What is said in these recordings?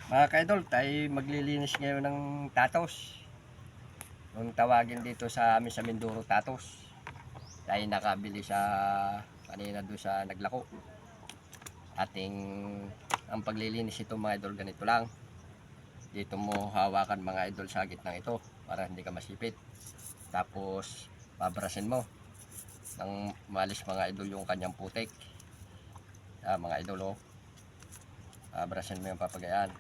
Mga ka-idol, tayo maglilinis ngayon ng tatos. Yung tawagin dito sa amin sa Mindoro, tatos. Tayo nakabili sa kanina doon sa naglako. Ating ang paglilinis ito mga idol, ganito lang. Dito mo hawakan mga idol sa gitnang ito para hindi ka masipit. Tapos babrasin mo nang malis mga idol yung kanyang putik. Mga idol, oh. Babrasin mo yung papagayaan.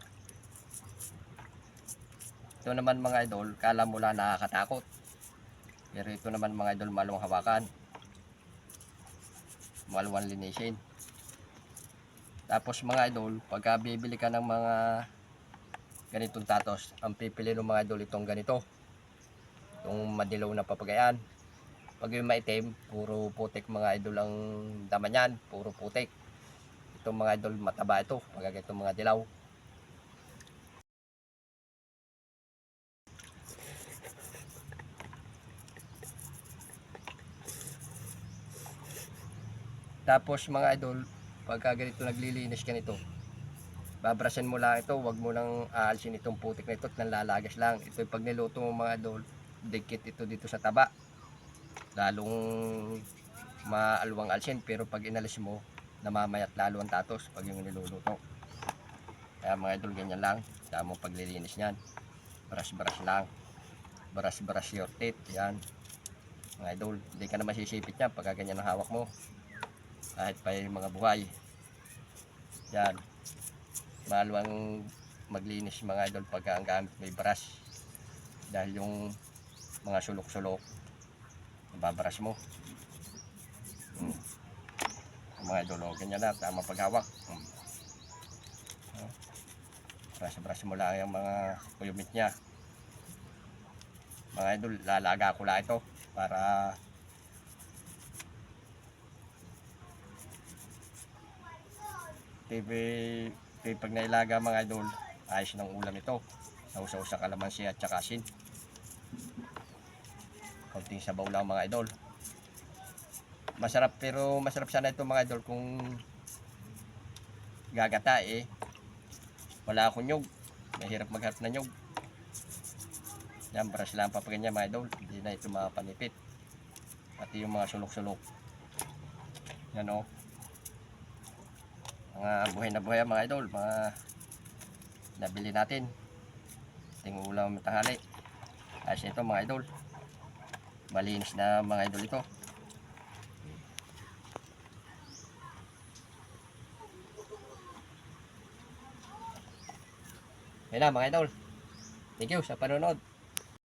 Ito naman mga idol, kala mo lang nakakatakot. Pero ito naman mga idol, maluwang hawakan. Maluwang linisin. Tapos mga idol, pagka bibili ka ng mga ganitong tatos, ang pipili ng mga idol itong ganito. Itong madilaw na papagayaan. Pag yung maitim, puro putik mga idol ang dama niyan. Puro putik. Itong mga idol, mataba ito. Pag itong mga dilaw. Tapos mga idol, pagka ganito naglilinis ka nito, babrasin mo lang ito, wag mo nang aalsin itong putik na ito at nanlalagas lang. Ito pag niluto mo mga idol, dikit ito dito sa taba. Lalong maalwang alsin, pero pag inalis mo, namamayat lalo ang tatos pag yung niluluto. Kaya mga idol, ganyan lang. Kaya mo paglilinis niyan. Brush lang. Brush your teeth. Yan. Mga idol, hindi ka na masisipit niyan pag ganyan ang hawak mo. Kahit pa yung mga buhay. Yan. Maluwang maglinis mga idol pag ang gamit may brush. Dahil yung mga sulok-sulok, babrush mo. Mga idol, ganyan na. Tama paghawak. Brush mo lang yung mga kuyumit niya. Mga idol, lalaga ko lang ito para pag nailaga mga idol, ayos ng ulam ito. Sausaw sa kalamansi at saka asin. Kaunting sabaw lang mga idol. Masarap, pero masarap sana ito mga idol kung gagata wala akong nyug. Mahirap maghanap na nyug. Yan, brush lang papaganyan mga idol. Hindi na ito mapanipit. Pati yung mga sulok-sulok. Yan o. Mga buhay na buhay mga idol. Mga nabili natin. Ting ulam tanghali. Ayos ito mga idol. Malinis na mga idol ito. Yan na mga idol. Thank you sa panonood.